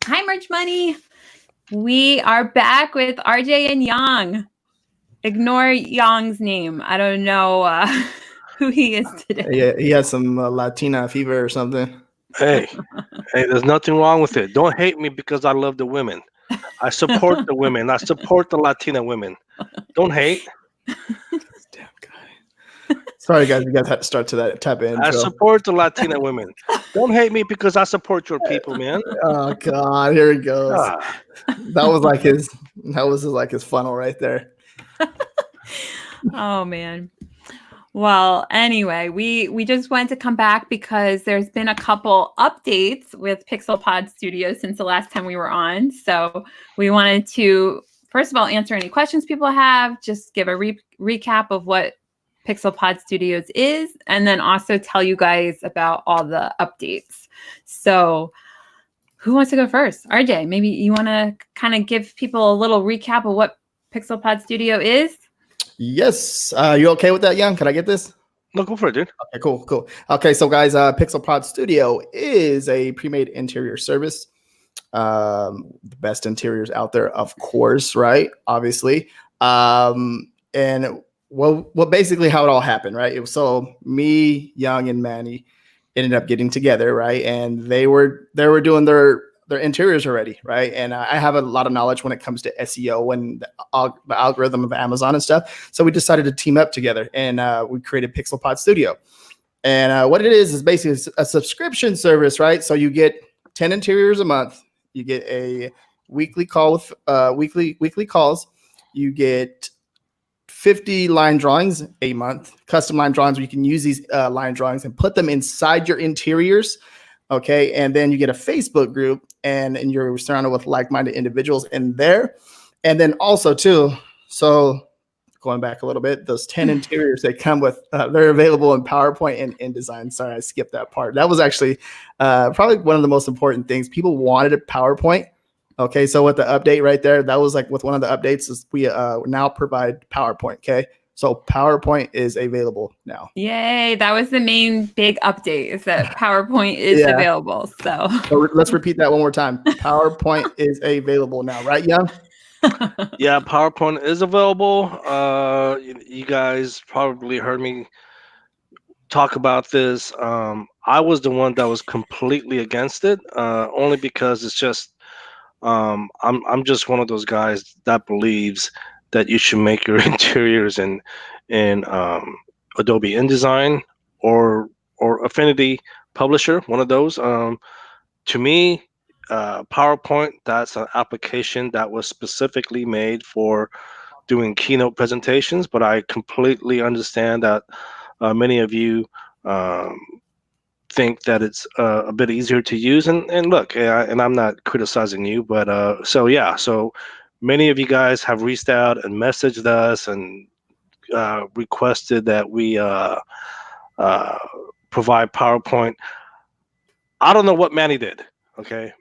Hi, Merch Money. We are back with RJ and Yong. Ignore Yong's name. I don't know who he is today. Yeah, he has some Latina fever or something. Hey, hey, there's nothing wrong with it. Don't hate me because I love the women. I support the women. I support the Latina women. Don't hate. Damn guy. Sorry, guys. You guys had to start to that type of I intro. support the Latina women. Don't hate me because I support your people, man. Oh God, here he goes. Ah, That was like his. That was like his funnel right there. Oh man. Well, anyway, we just wanted to come back because there's been a couple updates with PixelPod Studio since the last time we were on. So we wanted to first of all answer any questions people have, just give a recap of what PixelPod Studios is, and then also tell you guys about all the updates. So who wants to go first? RJ, maybe you want to kind of give people a little recap of what PixelPod Studio is? Yes. You okay with that, Young? Can I get this? no, go for it, dude. Okay, cool. Okay, so guys, PixelPod Studio is a pre-made interior service. The best interiors out there, of course, right? Obviously. And well, basically how it all happened, right? It was so me, Young, and Manny ended up getting together, right? And they were doing their interiors already, right? And I have a lot of knowledge when it comes to SEO and the algorithm of Amazon and stuff. So we decided to team up together, and we created PixelPod Studio. And what it is basically a subscription service, right? So you get 10 interiors a month. You get a weekly call with weekly calls. You get 50 line drawings a month, custom line drawings where you can use these line drawings and put them inside your interiors. Okay. And then you get a Facebook group, and you're surrounded with like-minded individuals in there. And then also too, so going back a little bit, those 10 interiors they come with, they're available in PowerPoint and InDesign. Sorry, I skipped that part. That was actually probably one of the most important things. People wanted a PowerPoint. Okay, so with the update right there, that was like with one of the updates is we now provide PowerPoint. Okay, so PowerPoint is available now. Yay, that was the main big update, is that PowerPoint is available. So let's repeat that one more time. PowerPoint is available now, right, Young? Yeah, PowerPoint is available. You guys probably heard me talk about this. I was the one that was completely against it, only because it's just I'm just one of those guys that believes that you should make your interiors in Adobe InDesign or Affinity Publisher, one of those. To me, PowerPoint, that's an application that was specifically made for doing keynote presentations, but I completely understand that many of you um, think that it's a bit easier to use. And look, and I'm not criticizing you, but so many of you guys have reached out and messaged us and requested that we uh, provide PowerPoint. I don't know what Manny did. Okay,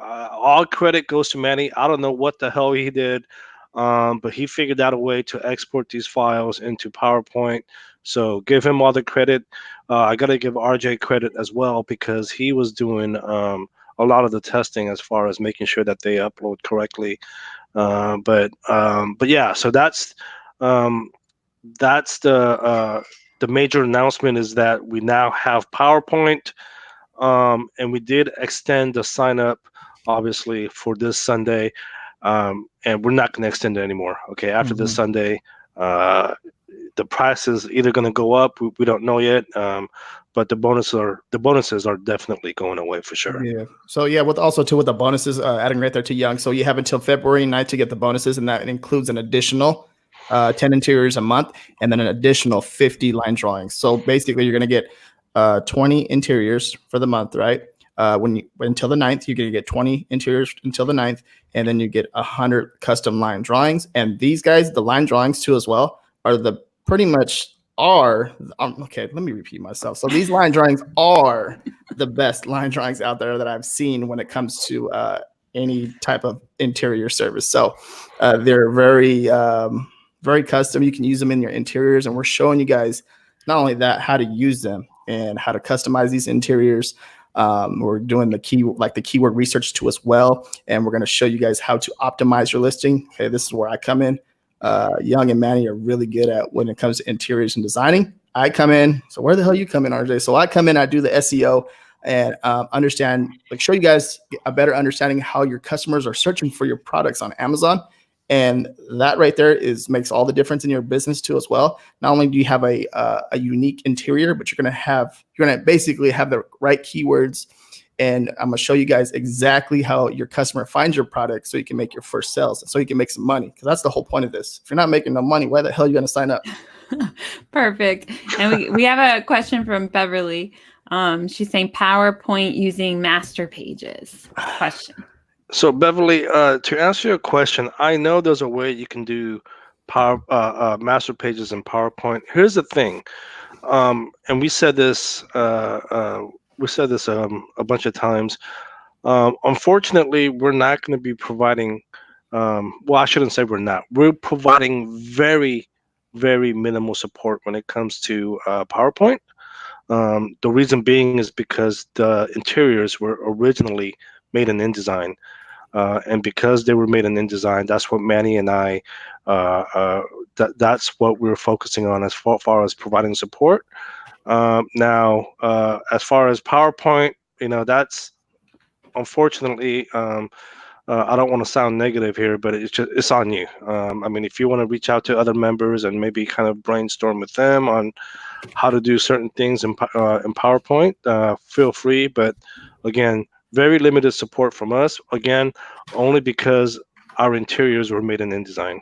all credit goes to Manny. I don't know what the hell he did, but he figured out a way to export these files into PowerPoint. So give him all the credit. I got to give RJ credit as well because he was doing a lot of the testing as far as making sure that they upload correctly. But yeah, so um, that's the major announcement is that we now have PowerPoint. And we did extend the sign up, obviously, for this Sunday, and we're not going to extend it anymore. Okay, after this Sunday, the price is either going to go up. We don't know yet, but the bonuses are definitely going away for sure. Yeah. So yeah, with also too with the bonuses, adding right there to Young. So you have until February 9th to get the bonuses, and that includes an additional 10 interiors a month, and then an additional 50 line drawings. So basically, you're going to get 20 interiors for the month, right? Until the 9th, you're going to get 20 interiors until the 9th, and then you get 100 custom line drawings. And these guys, the line drawings too, as well, are the pretty much are okay. Let me repeat myself. So these line drawings are the best line drawings out there that I've seen when it comes to any type of interior service. So they're very custom. You can use them in your interiors, and we're showing you guys not only that, how to use them and how to customize these interiors. We're doing the keyword research too as well, and we're going to show you guys how to optimize your listing. Okay, this is where I come in. Yong and Manny are really good at when it comes to interiors and designing. I come in. So where the hell you come in, RJ? So I come in. I do the SEO and show you guys a better understanding how your customers are searching for your products on Amazon. And that right there makes all the difference in your business too as well. Not only do you have a unique interior, but you're gonna basically have the right keywords. And I'm gonna show you guys exactly how your customer finds your product so you can make your first sales and so you can make some money. Because that's the whole point of this. If you're not making no money, why the hell are you gonna sign up? Perfect. And we have a question from Beverly. She's saying PowerPoint using master pages. Question. So Beverly, to answer your question, I know there's a way you can do master pages in PowerPoint. Here's the thing, and we said this a bunch of times. Unfortunately, we're not going to be providing. Well, I shouldn't say we're not. We're providing very, very minimal support when it comes to PowerPoint. The reason being is because the interiors were originally made in InDesign. And because they were made in InDesign, that's what Manny and I, that's what we're focusing on as far as providing support. Now, as far as PowerPoint, that's unfortunately, I don't want to sound negative here, but it's on you. I mean, if you want to reach out to other members and maybe kind of brainstorm with them on how to do certain things in PowerPoint, feel free. But again, very limited support from us, again, only because our interiors were made in InDesign.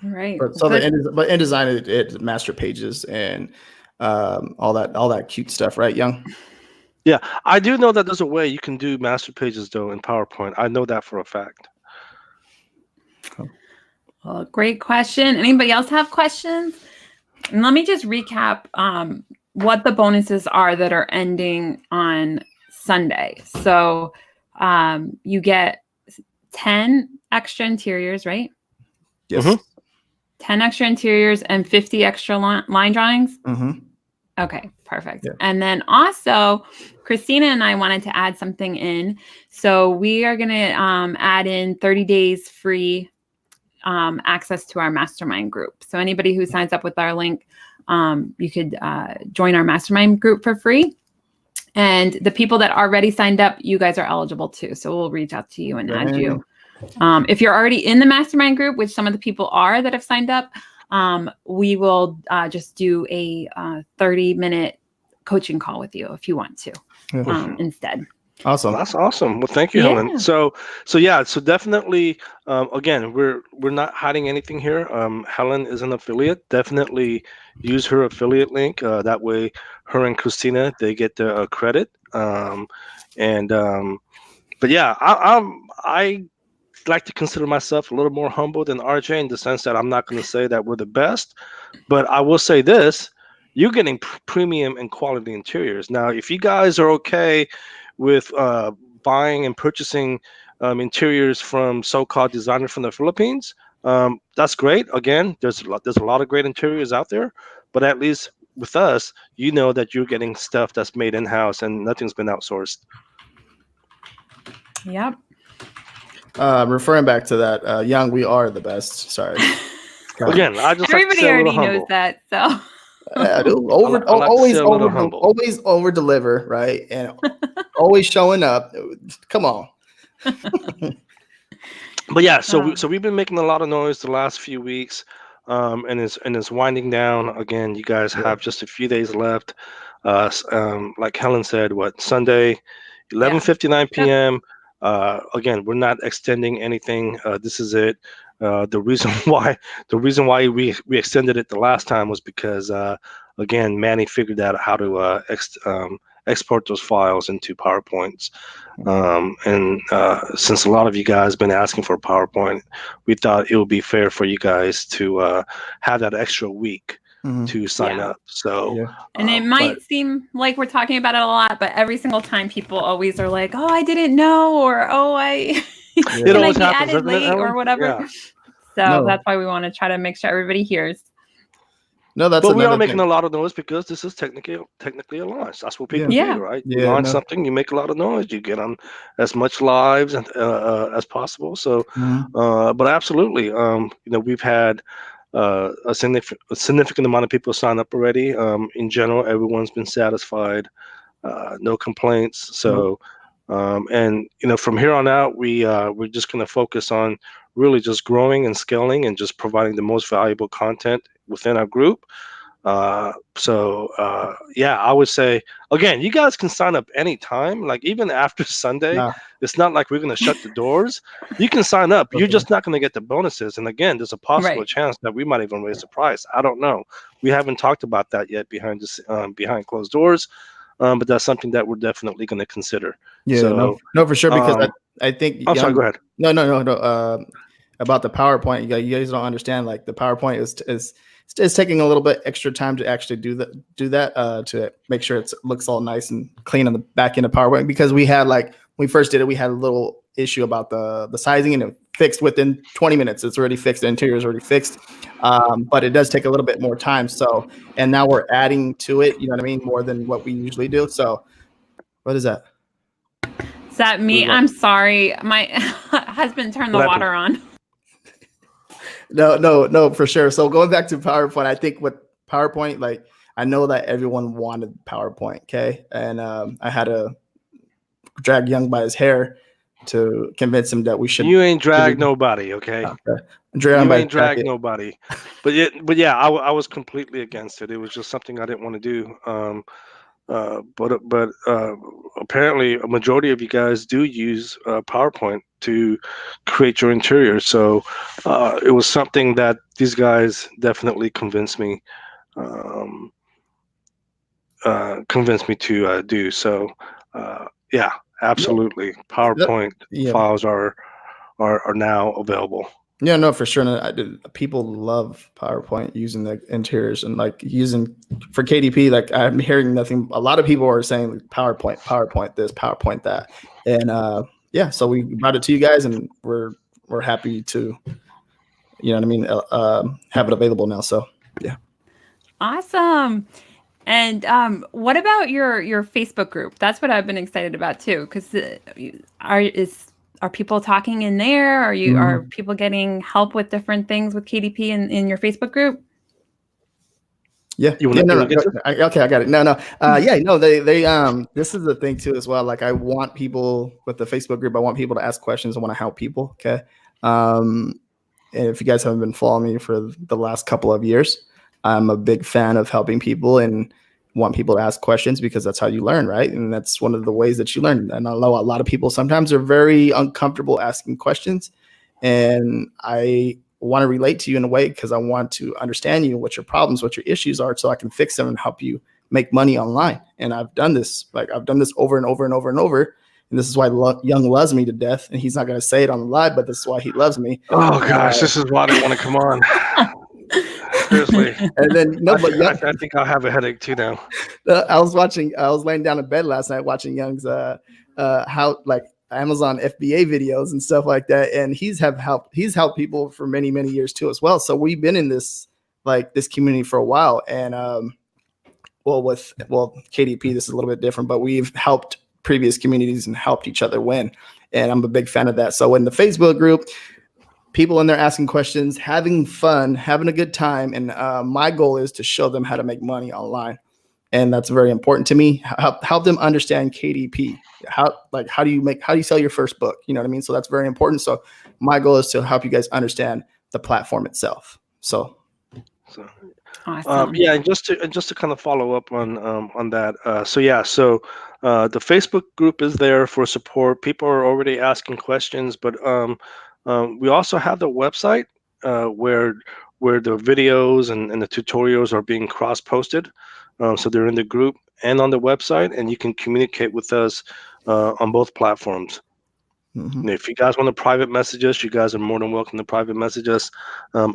Right. So but InDesign, it master pages and all that cute stuff, right, Yong? Yeah, I do know that there's a way you can do master pages though in PowerPoint. I know that for a fact. Well, great question. Anybody else have questions? And let me just recap what the bonuses are that are ending on Sunday. So you get 10 extra interiors, right? Yes. Mm-hmm. 10 extra interiors and 50 extra line drawings. Mm-hmm. Okay, perfect. Yeah. And then also, Christina and I wanted to add something in. So we are going to add in 30 days free access to our mastermind group. So anybody who signs up with our link, you could join our mastermind group for free. And the people that already signed up, you guys are eligible too. So we'll reach out to you and add you. If you're already in the mastermind group, which some of the people are that have signed up, we will just do a 30-minute coaching call with you if you want to instead. Awesome. That's awesome. Well, thank you, Helen. So definitely, again, we're not hiding anything here. Helen is an affiliate. Definitely use her affiliate link. That way, her and Christina, they get the credit. But yeah, I like to consider myself a little more humble than RJ in the sense that I'm not going to say that we're the best, but I will say this: you're getting premium and quality interiors. Now, if you guys are okay with buying and purchasing interiors from so-called designers from the Philippines, that's great. Again, there's a lot of great interiors out there, but at least with us, you know that you're getting stuff that's made in-house and nothing's been outsourced. Yep. Referring back to that, Yong, we are the best. Sorry. Again, I just everybody already knows that. So always over deliver, right? And always showing up. Come on. But yeah, so we've been making a lot of noise the last few weeks, and it's winding down. Again, you guys have just a few days left. Like Helen said, Sunday, 11:59 p.m. Again, we're not extending anything. This is it. The reason why we extended it the last time was because again, Manny figured out how to export those files into PowerPoints. And since a lot of you guys been asking for PowerPoint, we thought it would be fair for you guys to have that extra week to sign up. So, and it might seem like we're talking about it a lot, but every single time people always are like, "Oh, I didn't know," or "Oh, I can I be added late," or whatever. So that's why we want to try to make sure everybody hears. No, that's But we are another making thing. a lot of noise because this is technically a launch. That's what people Yeah. do, right? You Yeah, launch no. something, you make a lot of noise, you get on as much lives as possible. So, Mhm. but absolutely, we've had a significant amount of people sign up already. In general, everyone's been satisfied, no complaints. So, and from here on out, we're just going to focus on really just growing and scaling and just providing the most valuable content within our group. Yeah, I would say again, you guys can sign up anytime, like even after Sunday. Nah, It's not like we're going to shut the doors. You can sign up. You're okay. just not going to get the bonuses. And again, there's a possible Right. chance that we might even raise the price. I don't know. We haven't talked about that yet behind closed doors, but that's something that we're definitely going to consider. Yeah, no, So, no, for sure. Because um, I think I'm sorry. Go ahead. no. About the PowerPoint, you guys don't understand. Like the PowerPoint is taking a little bit extra time to actually do that to make sure it looks all nice and clean on the back end of PowerPoint. Because we had when we first did it, we had a little issue about the sizing, and it fixed within 20 minutes. It's already fixed. The interior is already fixed, but it does take a little bit more time. So, and now we're adding to it. You know what I mean? More than what we usually do. So, what is that? Is that me? I'm sorry. My husband turned the What happened? water on. No, for sure. So going back to PowerPoint, I think with PowerPoint, I know that everyone wanted PowerPoint, okay? And I had to drag Young by his hair to convince him that we should. You ain't dragged nobody, okay? Drag him You by his ain't dragged jacket. nobody. But yeah, I was completely against it. It was just something I didn't want to do. But apparently a majority of you guys do use PowerPoint to create your interior. So it was something that these guys definitely um, convinced me to do. So yeah, absolutely. PowerPoint Yeah. files are now available. Yeah, no, for sure. And people love PowerPoint using the interiors and using for KDP. I'm hearing nothing. A lot of people are saying PowerPoint this, PowerPoint that, and yeah. So we brought it to you guys, and we're happy to, you know what I mean, have it available now. So yeah. Awesome. And what about your Facebook group? That's what I've been excited about too. Because are people talking in there? Are people getting help with different things with KDP in your Facebook group? Yeah. Okay, I got it. No. Yeah, no, they this is the thing too as well. I want people with the Facebook group, I want people to ask questions. I want to help people. Okay. And if you guys haven't been following me for the last couple of years, I'm a big fan of helping people and want people to ask questions because that's how you learn, right? And that's one of the ways that you learn. And I know a lot of people sometimes are very uncomfortable asking questions, and I want to relate to you in a way because I want to understand you, what your problems, what your issues are, so I can fix them and help you make money online. And I've done this, I've done this over and over and over and over. And this is why Young loves me to death. And he's not going to say it on the live, but this is why he loves me. Oh gosh, this is why I didn't want to come on. Seriously. And then I think I'll have a headache too now. I was laying down in bed last night watching Young's how Amazon FBA videos and stuff like that. And he's helped people for many, many years too as well. So we've been in this community for a while. And with KDP, this is a little bit different, but we've helped previous communities and helped each other win. And I'm a big fan of that. So in the Facebook group, people in there asking questions, having fun, having a good time. And my goal is to show them how to make money online. And that's very important to me. Help them understand KDP. How do you sell your first book? You know what I mean? So that's very important. So my goal is to help you guys understand the platform itself. So awesome. Yeah, and just to kind of follow up on that. So the Facebook group is there for support. People are already asking questions, but we also have the website where the videos and the tutorials are being cross-posted. So they're in the group and on the website, and you can communicate with us on both platforms. mm-hmm. If you guys want to private message us, you guys are more than welcome to private message us.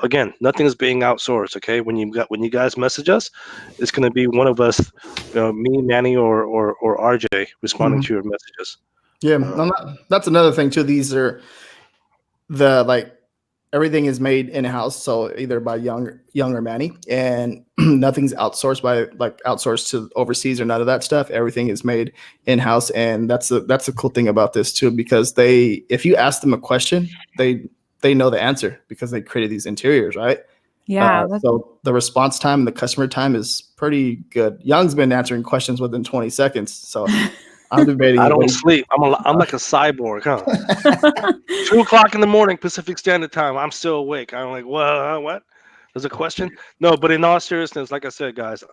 Again, nothing is being outsourced. Okay, when you guys message us, it's going to be one of us, me, Manny, or RJ responding to your messages. Yeah, that's another thing too. These are everything is made in house, so either by Young or Manny, and nothing's outsourced to overseas or none of that stuff. Everything is made in house, and that's the cool thing about this too, because if you ask them a question, they know the answer because they created these interiors, right? Yeah. So the response time and the customer time is pretty good. Young's been answering questions within 20 seconds, so I'm debating. I don't sleep. I'm like a cyborg, huh? 2:00 in the morning Pacific Standard Time. I'm still awake. I'm like, what? There's a question? No, but in all seriousness, like I said, guys,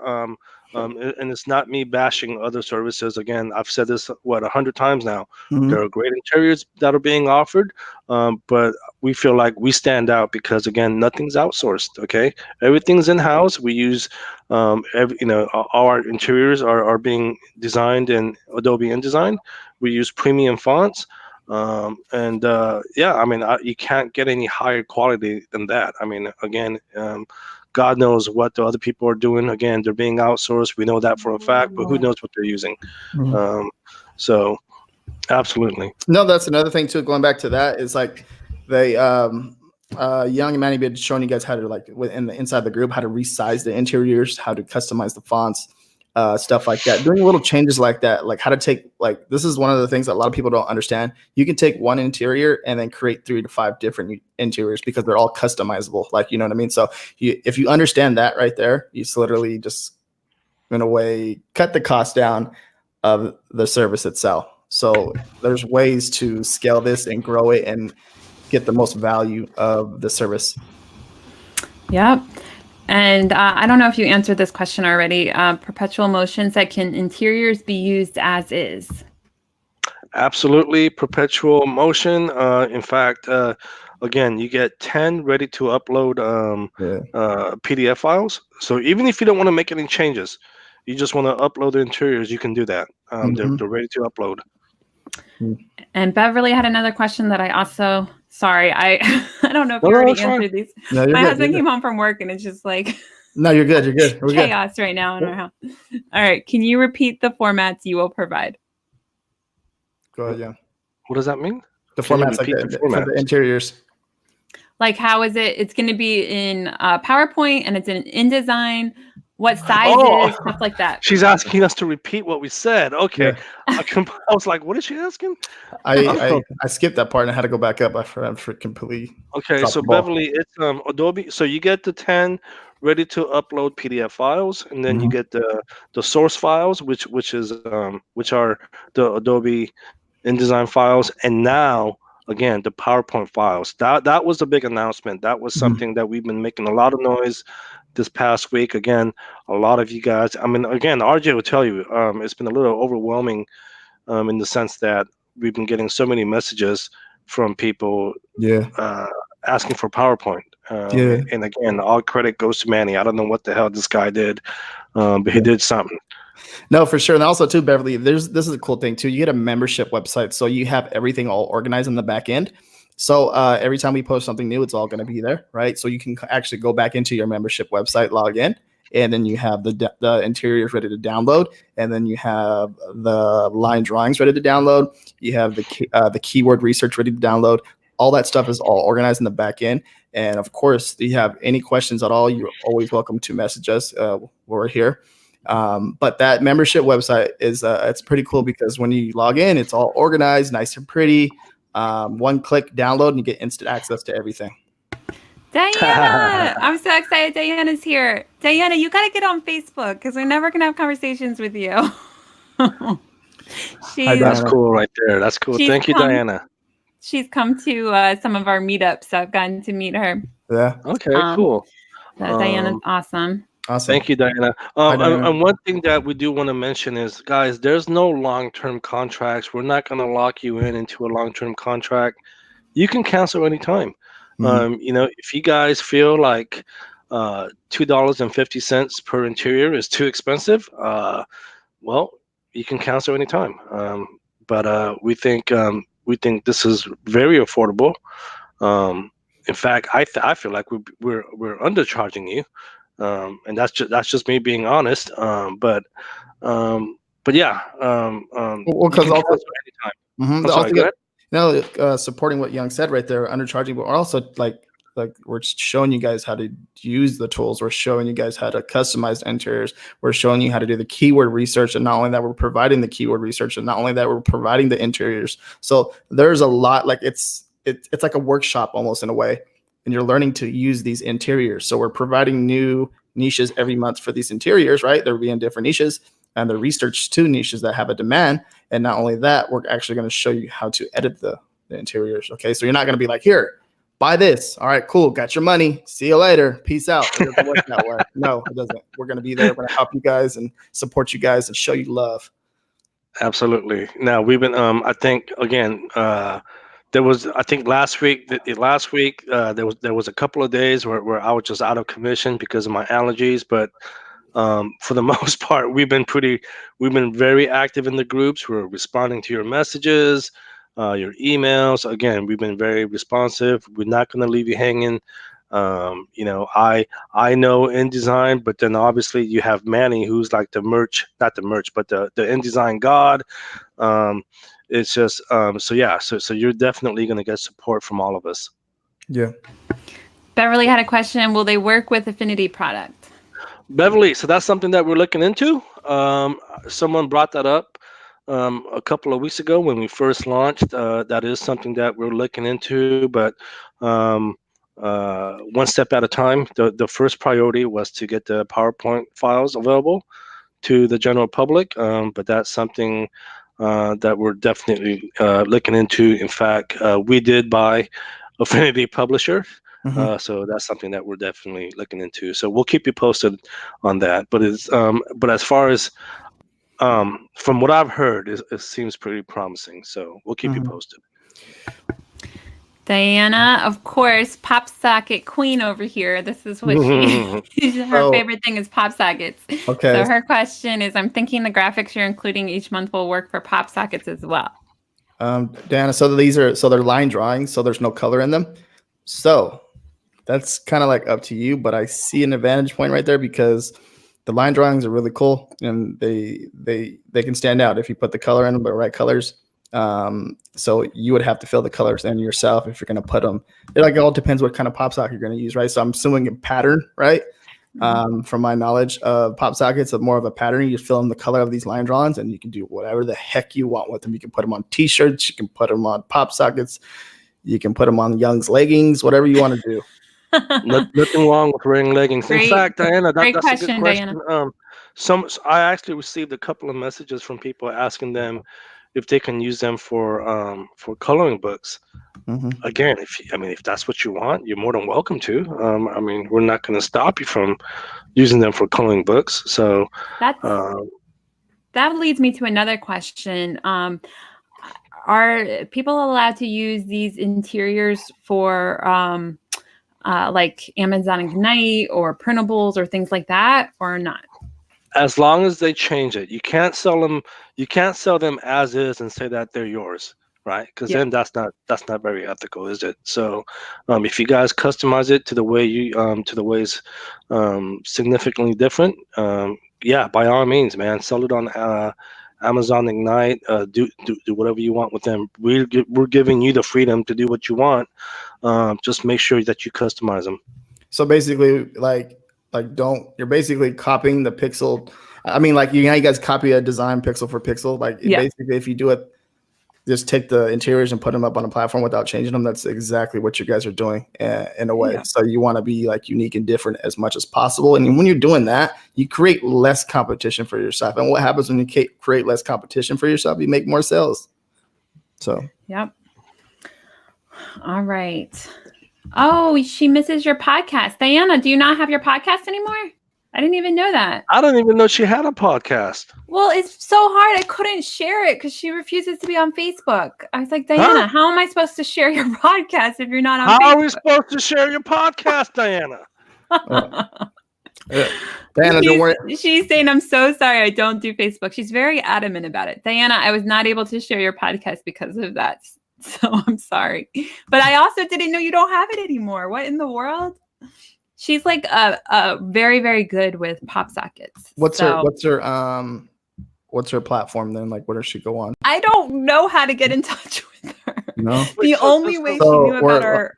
and it's not me bashing other services. Again, I've said this 100 times now. Mhm. There are great interiors that are being offered, but we feel like we stand out because again, nothing's outsourced. Okay, everything's in house. We use, all our interiors are being designed in Adobe InDesign. We use premium fonts. Yeah, I mean, you can't get any higher quality than that. I mean, again, God knows what the other people are doing. Again, they're being outsourced. We know that for a fact, but who knows what they're using? Mhm. So, absolutely. No, that's another thing too. Going back to that is like they Young and Manny been showing you guys how to within the inside the group how to resize the interiors, how to customize the fonts, stuff like that. Doing little changes like that, like how to take this is one of the things that a lot of people don't understand. You can take one interior and then create 3 to 5 different interiors because they're all customizable. You know what I mean? So if you understand that right there, you literally just in a way cut the cost down of the service itself. So there's ways to scale this and grow it and get the most value of the service. Yep. And I don't know if you answered this question already. Perpetual motions that can interiors be used as is? Absolutely, perpetual motion. In fact, again, you get 10 ready to upload PDF files. So even if you don't want to make any changes, you just want to upload the interiors, you can do that. They're ready to upload. And Beverly had another question that I also, sorry, I don't know if you already answered these. No, my husband came home from work and it's just like no, you're good. You're good. We're chaos right now in our house. All right, can you repeat the formats you will provide? Go ahead, yeah. What does that mean? The formats for the interiors. Like, how is it? It's going to be in PowerPoint and it's in InDesign. What sizes, stuff like that. She's asking us to repeat what we said. Okay. Yeah. I was like, what is she asking? I skipped that part and I had to go back up. I forgot completely. Okay, so Beverly, it's Adobe. So you get the 10 ready to upload PDF files, and then you get the source files, which are the Adobe InDesign files, and now again the PowerPoint files. That was a big announcement. That was something that we've been making a lot of noise this past week. Again, a lot of you guys. I mean, again, RJ will tell you, it's been a little overwhelming, in the sense that we've been getting so many messages from people, asking for PowerPoint. And again, all credit goes to Manny. I don't know what the hell this guy did, but he did something. No, for sure. And also too, Beverly, this is a cool thing too. You get a membership website, so you have everything all organized in the back end. So every time we post something new, it's all going to be there, right? So you can actually go back into your membership website, log in, and then you have the interiors ready to download, and then you have the line drawings ready to download. You have the keyword research ready to download. All that stuff is all organized in the back end. And of course, if you have any questions at all, you're always welcome to message us. We're here. But that membership website is it's pretty cool because when you log in, it's all organized, nice and pretty. One click download and you get instant access to everything. Diana, I'm so excited Diana's here. Diana, you got to get on Facebook because we're never going to have conversations with you. That's cool right there. That's cool. Thank you, Diana. She's come to some of our meetups, so I've gotten to meet her. Yeah. Okay, cool. Diana's awesome. Awesome. Thank you, Diana. And one thing that we do want to mention is, guys, there's no long-term contracts. We're not going to lock you into a long-term contract. You can cancel anytime. If you guys feel like $2.50 per interior is too expensive, well, you can cancel anytime. But we think this is very affordable. In fact, I feel like we're undercharging you. And that's just me being honest. But yeah. Well, because also anytime. Sorry, go ahead. No, supporting what Young said right there, undercharging, but also like we're showing you guys how to use the tools. We're showing you guys how to customize interiors. We're showing you how to do the keyword research. And not only that, we're providing the keyword research, and not only that, we're providing the interiors. So there's a lot, like it's like a workshop almost in a way, and you're learning to use these interiors. So we're providing new niches every month for these interiors, right? They're being different niches, and the research to niches that have a demand. And not only that, we're actually going to show you how to edit the interiors. Okay, so you're not going to be like, here, buy this. All right, cool. Got your money. See you later. Peace out. It doesn't work that way. No, it doesn't. We're going to be there. We're going to help you guys and support you guys and show you love. Absolutely. Now we've been, I think again, there was, I think last week, there was a couple of days where I was just out of commission because of my allergies, but for the most part, we've been very active in the groups. We're responding to your messages, your emails. Again, we've been very responsive. We're not going to leave you hanging. I know InDesign, but then obviously you have Manny, who's like not the merch, but the InDesign god. It's just so you're definitely going to get support from all of us. Yeah. Beverly had a question. Will they work with Affinity product? Beverly, so that's something that we're looking into. Someone brought that up a couple of weeks ago when we first launched. That is something that we're looking into, but one step at a time. The first priority was to get the PowerPoint files available to the general public, but that's something that we're definitely looking into. In fact, we did buy Affinity Publisher. So that's something that we're definitely looking into. So we'll keep you posted on that. But as far as from what I've heard, it seems pretty promising. So we'll keep you posted. Diana, of course, pop socket queen over here. This is what her favorite thing is, pop sockets. Okay. So her question is, I'm thinking the graphics you're including each month will work for pop sockets as well. Diana, so they're line drawings, so there's no color in them. So that's kind of like up to you, but I see an advantage point right there because the line drawings are really cool and they can stand out if you put the color in them, the right colors. So you would have to fill the colors in yourself if you're going to put them. It all depends what kind of pop socket you're going to use, right? So I'm assuming a pattern, right? From my knowledge of pop sockets, more of a pattern. You fill in the color of these line drawings, and you can do whatever the heck you want with them. You can put them on T-shirts, you can put them on pop sockets, you can put them on Young's leggings, whatever you want to do. Nothing wrong with wearing leggings. In fact, Diana, that's question, a good question. Diana. I actually received a couple of messages from people asking them if they can use them for coloring books. Again, if that's what you want, you're more than welcome to. We're not going to stop you from using them for coloring books. So that leads me to another question. Are people allowed to use these interiors for like Amazon Ignite or printables or things like that, or not? As long as they change it, you can't sell them. You can't sell them as is and say that they're yours, right? Because then that's not very ethical, is it? So, if you guys customize it to the way to the ways significantly different, by all means, man, sell it on Amazon Ignite. Do whatever you want with them. We're giving you the freedom to do what you want. Just make sure that you customize them. So basically, you're basically copying the pixel. You guys copy a design pixel for pixel. Basically, if you do it, just take the interiors and put them up on a platform without changing them. That's exactly what you guys are doing in a way. So you want to be unique and different as much as possible. And when you're doing that, you create less competition for yourself. And what happens when you create less competition for yourself? You make more sales. So. Yep. All right. Oh, she misses your podcast. Diana, do you not have your podcast anymore? I didn't even know that. I didn't even know she had a podcast. Well, it's so hard. I couldn't share it because she refuses to be on Facebook. I was like, Diana, how am I supposed to share your podcast if you're not on Facebook? How are we supposed to share your podcast, Diana? Diana, don't worry. She's saying, I'm so sorry I don't do Facebook. She's very adamant about it. Diana, I was not able to share your podcast because of that. So I'm sorry. But I also didn't know you don't have it anymore. What in the world? She's very, very good with pop sockets. What's her platform then? Where does she go on? I don't know how to get in touch with her. No. The only way she knew about our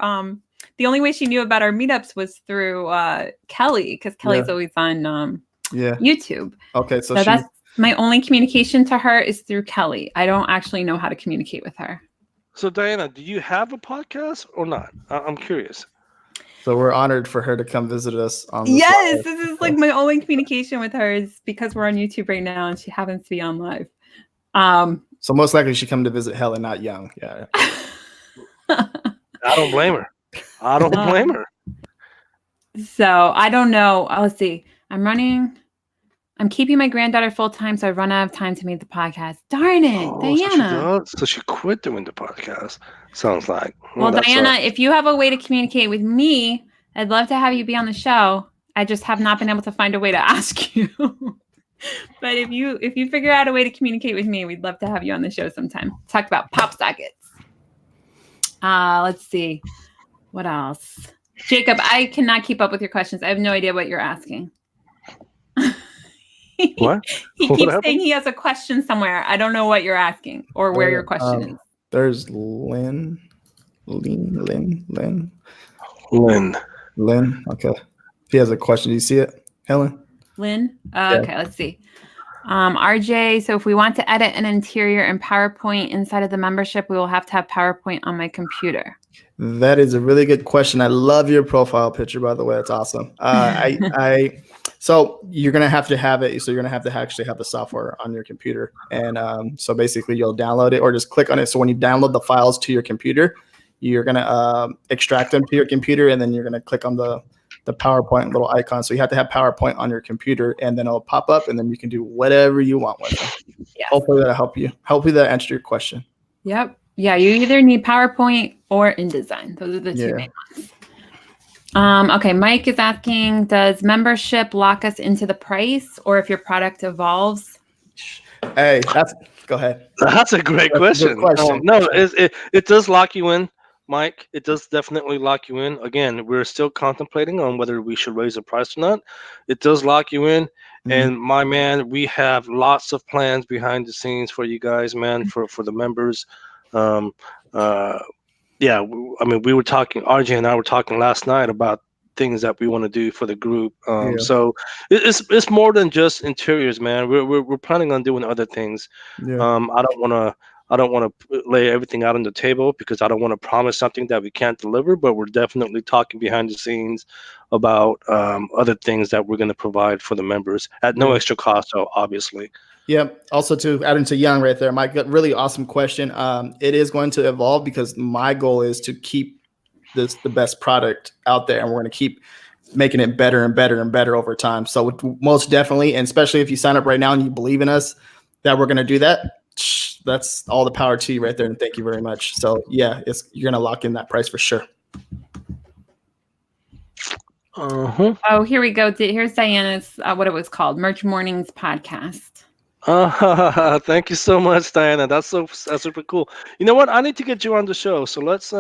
the only way she knew about our meetups was through Kelly, because Kelly's always on YouTube. Okay, so that's my only communication to her is through Kelly. I don't actually know how to communicate with her. So Diana, do you have a podcast or not? I'm curious. So we're honored for her to come visit us on this Yes, live. this is like my only communication with her is because we're on YouTube right now and she happens to be on live. So most likely she come to visit Helen, not Yong. Yeah. I don't blame her. I don't blame her. So I don't know. Let's see. I'm keeping my granddaughter full time, so I run out of time to make the podcast. Darn it, Diana. So she quit doing the podcast. Sounds like. Well, Diana, if you have a way to communicate with me, I'd love to have you be on the show. I just have not been able to find a way to ask you. But if you figure out a way to communicate with me, we'd love to have you on the show sometime. Talk about pop sockets. Let's see. What else? Jacob, I cannot keep up with your questions. I have no idea what you're asking. What? He keeps saying he has a question somewhere. I don't know what you're asking or where your question is. There's Lynn. Okay. He has a question. Do you see it, Helen? Lynn? Okay, let's see. RJ, so if we want to edit an interior in PowerPoint inside of the membership, we will have to have PowerPoint on my computer. That is a really good question. I love your profile picture, by the way. It's awesome. So you're going to have to have it. So you're going to have to actually have the software on your computer. And so basically you'll download it or just click on it. So when you download the files to your computer, you're going to extract them to your computer, and then you're going to click on the PowerPoint little icon. So you have to have PowerPoint on your computer, and then it'll pop up, and then you can do whatever you want with it. Yes. Hopefully that'll help you. Hopefully that answered your question. Yep. Yeah, you either need PowerPoint or InDesign. Those are the two main ones. Okay, Mike is asking, does membership lock us into the price, or if your product evolves? Hey, go ahead. That's a great question. No, it does lock you in, Mike. It does definitely lock you in. Again, we're still contemplating on whether we should raise the price or not. It does lock you in. Mm-hmm. And my man, we have lots of plans behind the scenes for you guys, man, for the members. We were talking, RJ and I were talking last night about things that we want to do for the group. So it's more than just interiors, man. We're planning on doing other things. I don't want to lay everything out on the table because I don't want to promise something that we can't deliver, but we're definitely talking behind the scenes about other things that we're going to provide for the members at no extra cost, so obviously. Yeah. Also, to add into Yong right there, Mike, really awesome question. It is going to evolve because my goal is to keep the best product out there, and we're going to keep making it better and better and better over time. So most definitely, and especially if you sign up right now and you believe in us that we're going to do that, that's all the power to you right there. And thank you very much. So yeah, you're going to lock in that price for sure. Oh, here we go. Here's Diana's, what it was called, Merch Mornings podcast. Thank you so much, Diana. That's super cool. You know what? I need to get you on the show. So let's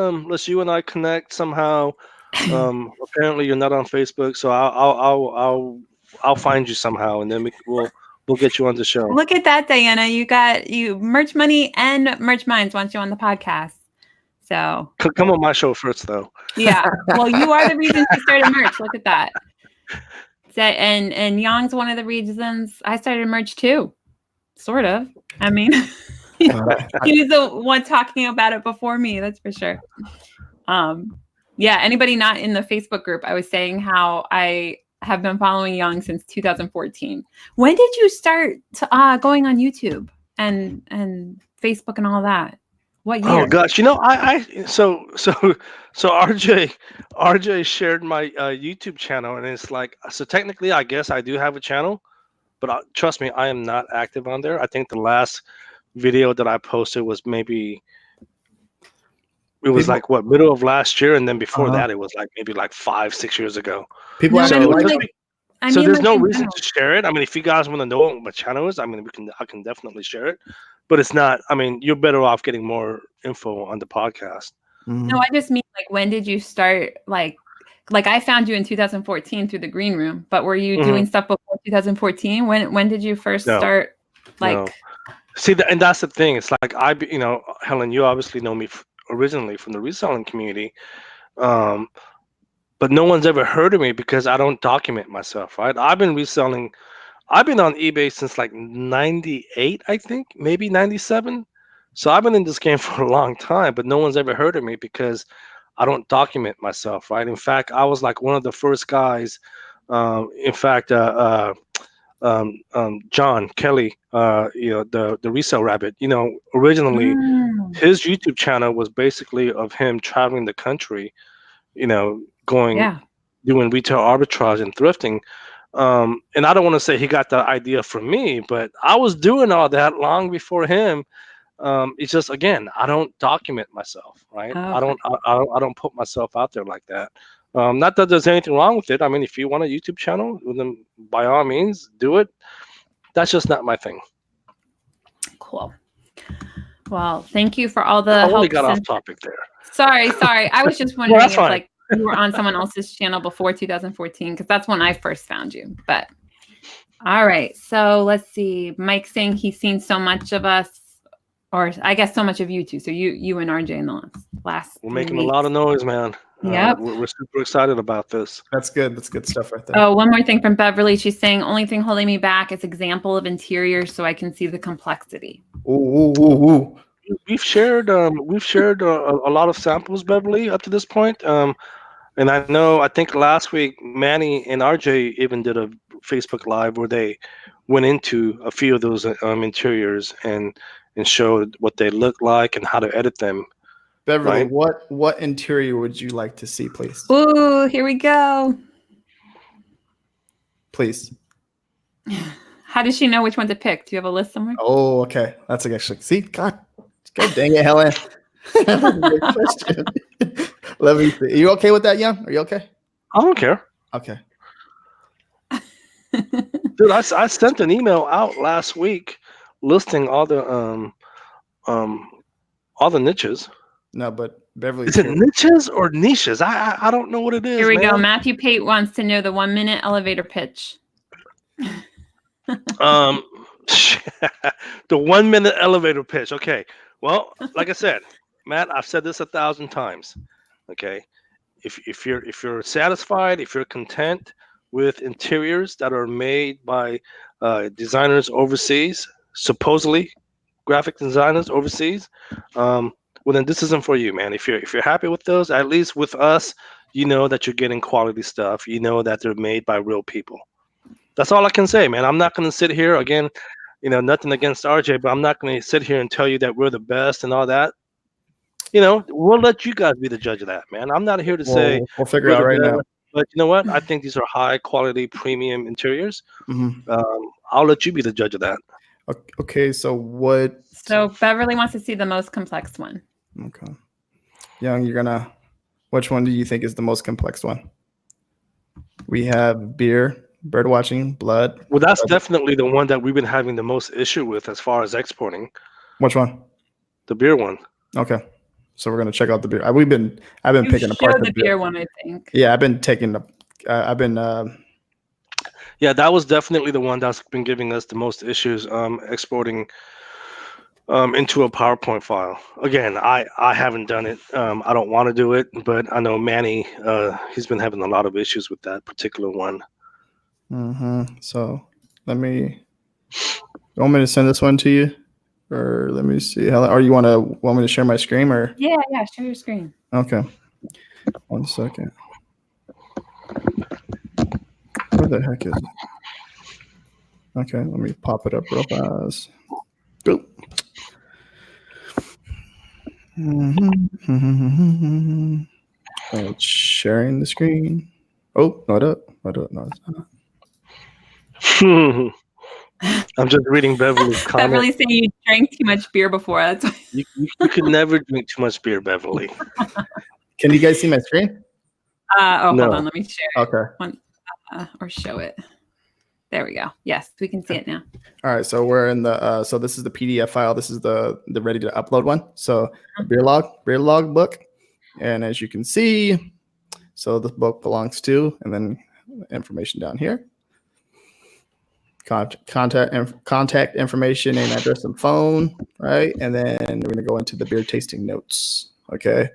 you and I connect somehow. Apparently you're not on Facebook, so I'll find you somehow, and then we'll get you on the show. Look at that, Diana. You Merch Money and Merch Minds wants you on the podcast. So come on my show first, though. Yeah. Well, you are the reason she started merch. Look at that. And Yong's one of the reasons I started merch too. Sort of. I mean, he was the one talking about it before me. That's for sure. Anybody not in the Facebook group, I was saying how I have been following Yong since 2014. When did you start going on YouTube and Facebook and all that? What year? Oh gosh, so RJ shared my YouTube channel, and it's like, so technically I guess I do have a channel, but trust me, I am not active on there. I think the last video that I posted was middle of last year, and then before that it was maybe 5-6 years ago. There's no reason to share it. I mean, if you guys want to know what my channel is, I can definitely share it. But it's not, you're better off getting more info on the podcast. Mm-hmm. No, I just mean when did you start? Like I found you in 2014 through the green room, but were you doing stuff before 2014? When did you first start? No. See, and that's the thing. It's like Helen, you obviously know me originally from the reselling community. But no one's ever heard of me because I don't document myself, right? I've been reselling. I've been on eBay since like 98, I think, maybe 97. So I've been in this game for a long time, but no one's ever heard of me because I don't document myself, right? In fact, I was like one of the first guys. In fact, John Kelly, the resale rabbit, originally Mm, his YouTube channel was basically of him traveling the country, going yeah. doing retail arbitrage and thrifting. And I don't want to say he got the idea from me, but I was doing all that long before him. It's just, again, I don't document myself, right? I Okay. don't I don't put myself out there like that. Not that there's anything wrong with it. I mean, if you want a YouTube channel, well, then by all means do it. That's just not my thing. Cool. Well, thank you for all the I only help. got off topic there. Sorry. I was just No, wondering that's if fine. like you were on someone else's channel before 2014, because that's when I first found you. But all right. So let's see. Mike saying he's seen so much of us, or I guess so much of you too. So you and RJ in the last We're 3 making weeks. a lot of noise, man. Yep. We're super excited about this. That's good. That's good stuff right there. Oh, one more thing from Beverly. She's saying only thing holding me back is example of interiors so I can see the complexity. Ooh. We've shared a lot of samples, Beverly, up to this point. And I think last week Manny and RJ even did a Facebook Live where they went into a few of those interiors and showed what they look like and how to edit them. Beverly, Right. what interior would you like to see, please? Ooh, here we go. Please. How does she know which one to pick? Do you have a list somewhere? Oh, okay. That's actually, see, God dang it, Helen. That's a good question. Let me see. Are you okay with that, Young? Are you okay? I don't care. Okay. Dude, I sent an email out last week listing all the niches. No, but Beverly's Is it here. niches or niches? I don't know what it is. Here we go. Man. Matthew Pate wants to know the 1 minute elevator pitch. The 1 minute elevator pitch. Okay. Well, like I said, Matt, I've said this 1,000 times. Okay. If you're satisfied, if you're content with interiors that are made by designers overseas, supposedly graphic designers overseas, well then this isn't for you, man. If you're happy with those, at least with us, you know that you're getting quality stuff. You know that they're made by real people. That's all I can say, man. I'm not going to sit here again, nothing against RJ, but I'm not going to sit here and tell you that we're the best and all that. We'll let you guys be the judge of that, man. I'm not here to say We'll figure we're out the right best, now. but you know what? I think these are high quality premium interiors. Mm-hmm. I'll let you be the judge of that. Okay, so what? So Beverly wants to see the most complex one. Okay. Young, which one do you think is the most complex one? We have beer, bird watching, blood. Well, that's definitely the one that we've been having the most issue with as far as exporting. Which one? The beer one. Okay. So we're gonna check out the beer. I've been picking apart the beer one, I think. Yeah, I've been taking the. Yeah, that was definitely the one that's been giving us the most issues exporting into a PowerPoint file. Again, I haven't done it. I don't want to do it, but I know Manny, he's been having a lot of issues with that particular one. Mm-hmm. So you want me to send this one to you? Or let me see. Or you want me to share my screen or? Yeah, share your screen. Okay. 1 second. Where the heck is it? Okay, let me pop it up real fast. Boop. It's sharing the screen. Oh, not up. No, it's not. I'm just reading Beverly's comment. Beverly's saying you drank too much beer before. That's why. You could never drink too much beer, Beverly. Can you guys see my screen? No. Hold on. Let me share it. Okay. Or show it. There we go. Yes, we can see it now. All right. So we're in the, so this is the PDF file. This is the ready to upload one. So beer log book. And as you can see, so the book belongs to, and then information down here. Contact information, name, address, and phone, right? And then we're going to go into the beer tasting notes. Okay.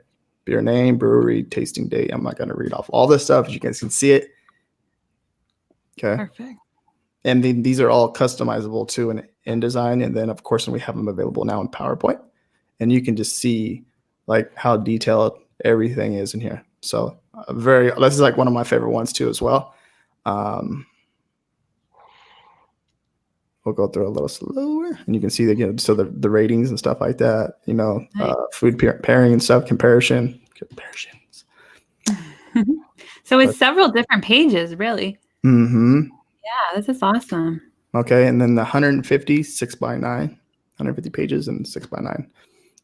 beer name, brewery, tasting date. I'm not going to read off all this stuff. You guys can see it. Okay. Perfect. And then these are all customizable too in InDesign. And then of course, we have them available now in PowerPoint, and you can just see like how detailed everything is in here. So this is like one of my favorite ones too as well. We'll go through a little slower, and you can see so the ratings and stuff like that, Nice. Food pairing and stuff, comparisons. So it's several different pages, really. Mm-hmm. Yeah, this is awesome. Okay, and then the 150 6x9, 150 pages and 6x9.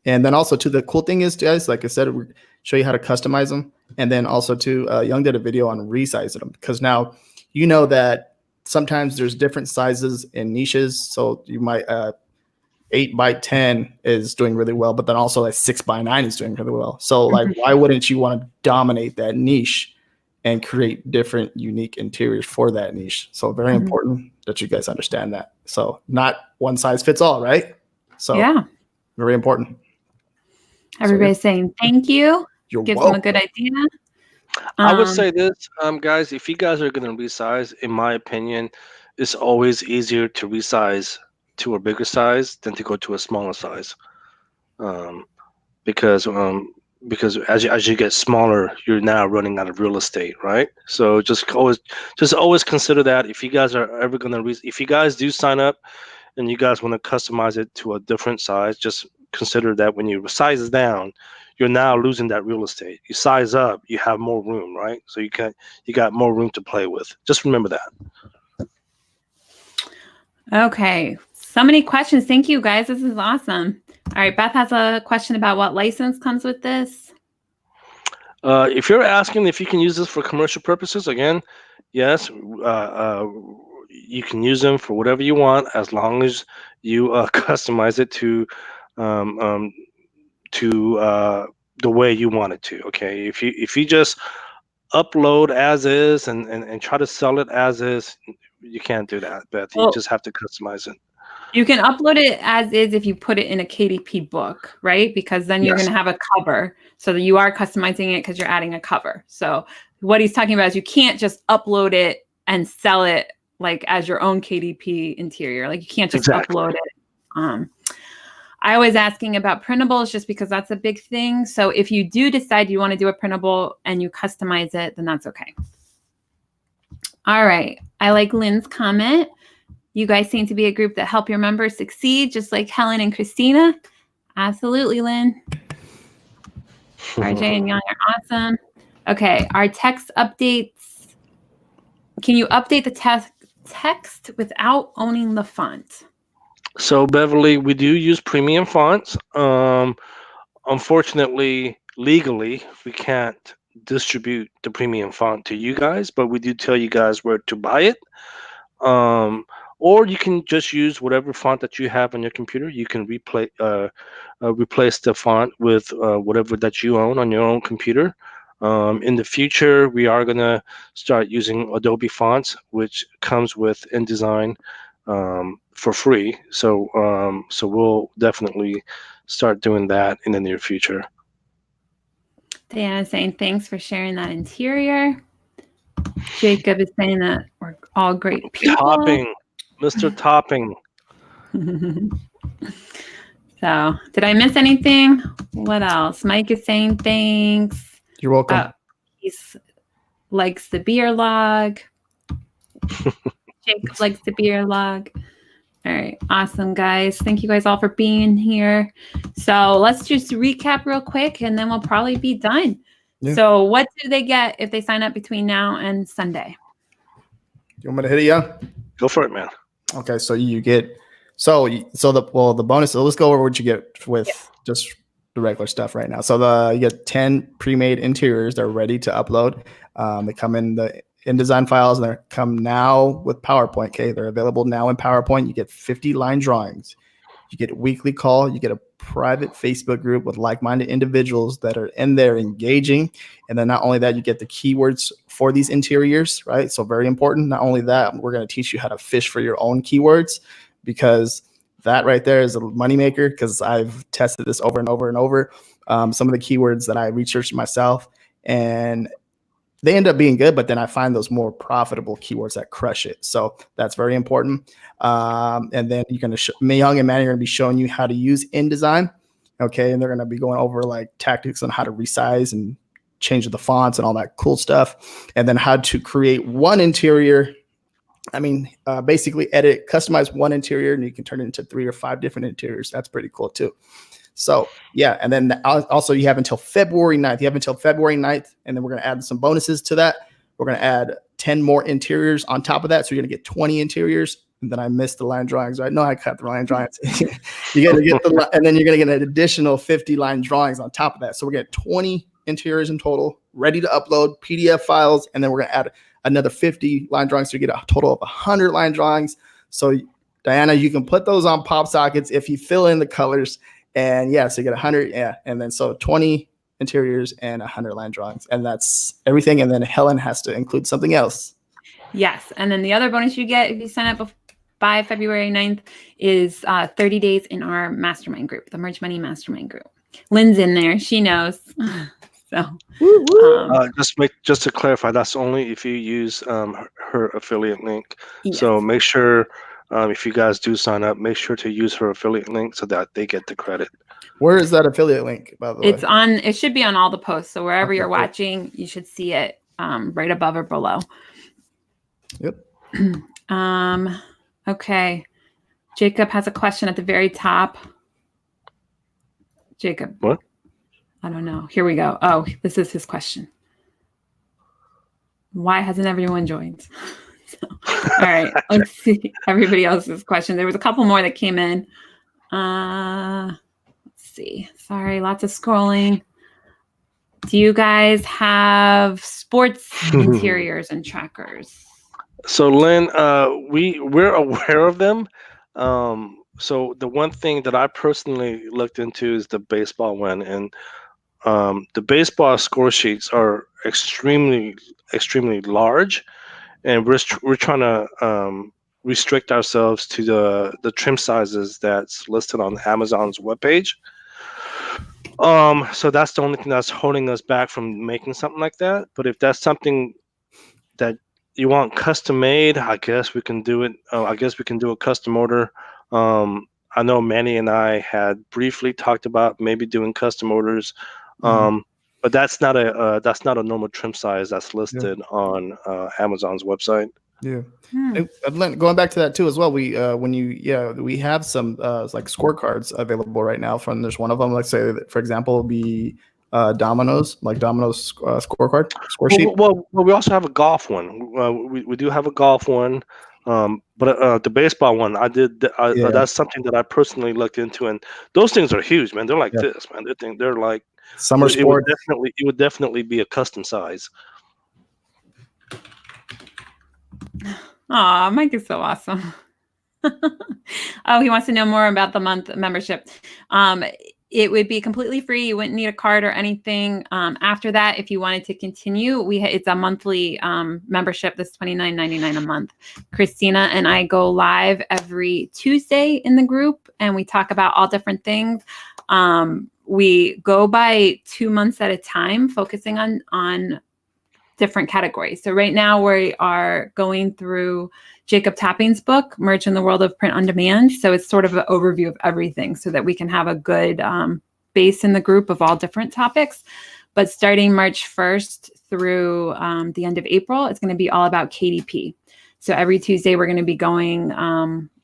And then also too, the cool thing is, guys, like I said, we show you how to customize them. And then also too, Young did a video on resizing them, because now you know that sometimes there's different sizes and niches. So you might 8x10 is doing really well, but then also like 6x9 is doing really well. So like, why wouldn't you want to dominate that niche and create different unique interiors for that niche? So very important that you guys understand that. So not one size fits all, right? So yeah, very important. Everybody's saying thank you. Gives them a good idea. I would say this, guys, if you guys are going to resize, in my opinion, it's always easier to resize to a bigger size than to go to a smaller size. Because as you get smaller, you're now running out of real estate, right? So just always consider that if you guys are ever going to, if you guys do sign up and you guys want to customize it to a different size, just consider that when you size down, you're now losing that real estate. You size up, you have more room, right? So you got more room to play with. Just remember that. Okay, so many questions. Thank you, guys. This is awesome. All right, Beth has a question about what license comes with this. If you're asking if you can use this for commercial purposes, again, yes, you can use them for whatever you want, as long as you customize it to the way you want it to. Okay, if you just upload as is and try to sell it as is, you can't do that, Beth. You just have to customize it. You can upload it as is if you put it in a KDP book, right? Because then you're going to have a cover, so that you are customizing it because you're adding a cover. So what he's talking about is you can't just upload it and sell it like as your own KDP interior. Like you can't just upload it. I always asking about printables just because that's a big thing. So if you do decide you want to do a printable and you customize it, then that's okay. All right. I like Lynn's comment. You guys seem to be a group that help your members succeed, just like Helen and Christina. Absolutely, Lynn. RJ and Yong are awesome. Okay, our text updates. Can you update the text without owning the font? So, Beverly, we do use premium fonts. Unfortunately, legally, we can't distribute the premium font to you guys, but we do tell you guys where to buy it. Or you can just use whatever font that you have on your computer. You can replace the font with whatever that you own on your own computer. In the future, we are going to start using Adobe fonts, which comes with InDesign for free. So we'll definitely start doing that in the near future. Diana is saying thanks for sharing that interior. Jacob is saying that we're all great people. Topping, Mr. Topping. So, did I miss anything? What else? Mike is saying thanks. You're welcome. He likes the beer log. Jacob likes the beer log. All right. Awesome, guys. Thank you guys all for being here. So let's just recap real quick, and then we'll probably be done. Yeah. So what do they get if they sign up between now and Sunday? You want me to hit it, yeah? Go for it, man. Okay. So you get, the bonus, so let's go over what you get with just the regular stuff right now. So you get 10 pre-made interiors that are ready to upload. They come in the InDesign files, and they come now with PowerPoint. Okay, they're available now in PowerPoint. You get 50 line drawings. You get a weekly call. You get a private Facebook group with like-minded individuals that are in there engaging. And then not only that, you get the keywords for these interiors, right? So very important. Not only that, we're going to teach you how to fish for your own keywords, because that right there is a moneymaker because I've tested this over and over and over. Some of the keywords that I researched myself, and they end up being good, but then I find those more profitable keywords that crush it. So that's very important. And then you're going to Yong and Manny are going to be showing you how to use InDesign. Okay. And they're going to be going over like tactics on how to resize and change the fonts and all that cool stuff. And then how to create one interior. I mean, basically customize one interior, and you can turn it into 3 or 5 different interiors. That's pretty cool too. So yeah, and then also you have until February 9th. You have until February 9th, and then we're going to add some bonuses to that. We're going to add 10 more interiors on top of that. So you're going to get 20 interiors. And then I missed the line drawings, right? No, I cut the line drawings. You're going to get and then you're going to get an additional 50 line drawings on top of that. So we're going to get 20 interiors in total, ready to upload PDF files. And then we're going to add another 50 line drawings. So you get a total of 100 line drawings. So Diana, you can put those on pop sockets if you fill in the colors. And yeah, so you get 100, yeah, and then so 20 interiors and 100 line drawings, and that's everything. And then Helen has to include something else. Yes, and then the other bonus you get if you sign up by February 9th is 30 days in our mastermind group, the Merch Money Mastermind group. Lynn's in there; she knows. So, just to clarify, that's only if you use her affiliate link. yes. So make sure. If you guys do sign up, make sure to use her affiliate link so that they get the credit. Where is that affiliate link, by the way? It should be on all the posts. So wherever you're watching, you should see it right above or below. Yep. Okay. Jacob has a question at the very top. Jacob. What? I don't know. Here we go. Oh, this is his question. Why hasn't everyone joined? So, all right, let's see everybody else's question. There was a couple more that came in. Let's see. Sorry, lots of scrolling. Do you guys have sports interiors and trackers? So Lynn, we're aware of them. So the one thing that I personally looked into is the baseball one, and the baseball score sheets are extremely large. And we're trying to restrict ourselves to the trim sizes that's listed on Amazon's webpage. So that's the only thing that's holding us back from making something like that. But if that's something that you want custom made, I guess we can do it. I guess we can do a custom order. I know Manny and I had briefly talked about maybe doing custom orders. But that's not a normal trim size that's listed on Amazon's website. Yeah. And going back to that too as well. We we have some like scorecards available right now. There's one of them. Let's say for example, would be Domino's scorecard score sheet. Well, we also have a golf one. We do have a golf one. But the baseball one, that's something that I personally looked into, and those things are huge, man. They're like this, man. They're like summer sport. It would definitely be a custom size. Aw, Mike is so awesome. Oh, he wants to know more about the month membership. It would be completely free. You wouldn't need a card or anything. After that, if you wanted to continue, it's a monthly membership. That's $29.99 a month. Christina and I go live every Tuesday in the group, and we talk about all different things. We go by 2 months at a time, focusing on different categories. So right now we are going through Jacob Tapping's book, Merch in the World of Print on Demand. So it's sort of an overview of everything so that we can have a good base in the group of all different topics. But starting March 1st through the end of April, it's going to be all about KDP. So every Tuesday, we're going to be going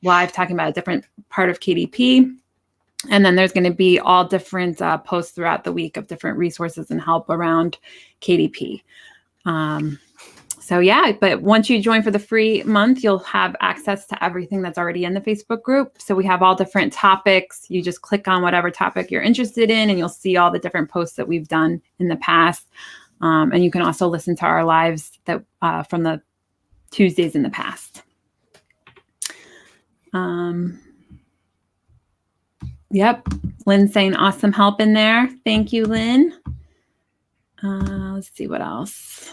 live talking about a different part of KDP. And then there's going to be all different posts throughout the week of different resources and help around KDP. So yeah, but once you join for the free month, you'll have access to everything that's already in the Facebook group. So we have all different topics. You just click on whatever topic you're interested in, and you'll see all the different posts that we've done in the past. And you can also listen to our lives that from the Tuesdays in the past. Yep. Lynn's saying awesome help in there. Thank you, Lynn. Let's see what else.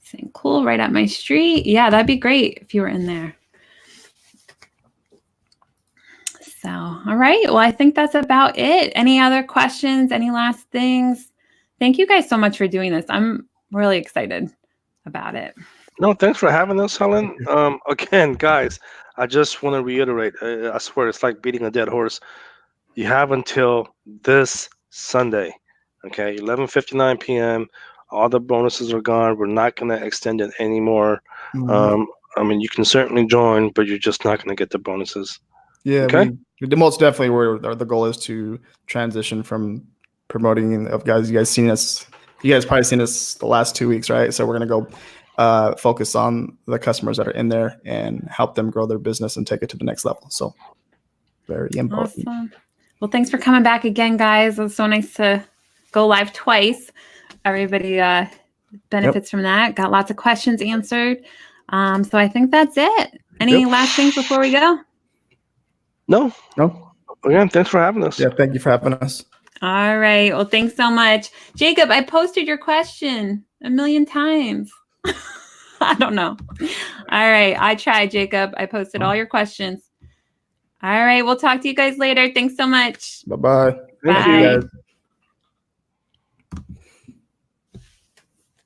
Saying cool, right up my street. Yeah, that'd be great if you were in there. So, all right. Well, I think that's about it. Any other questions? Any last things? Thank you guys so much for doing this. I'm really excited about it. No, thanks for having us, Helen. Again, guys, I just want to reiterate. I swear, it's like beating a dead horse. You have until this Sunday, okay, 11:59 p.m. All the bonuses are gone. We're not going to extend it anymore. Mhm. I mean, you can certainly join, but you're just not going to get the bonuses. Yeah, Okay. we most definitely were. The goal is to transition from promoting of guys. You guys seen us. You guys probably seen us the last 2 weeks, right? So we're gonna go focus on the customers that are in there and help them grow their business and take it to the next level. So very important. Awesome. Well, thanks for coming back again, guys. It was so nice to go live twice. Everybody benefits from that. Got lots of questions answered. So I think that's it. Any last things before we go? No. No. Again, thanks for having us. Yeah, thank you for having us. All right. Well, thanks so much. Jacob, I posted your question 1,000,000 times. I don't know. All right. I tried, Jacob. I posted all your questions. All right. We'll talk to you guys later. Thanks so much. Bye-bye. Thank Bye. you. Thank you, guys.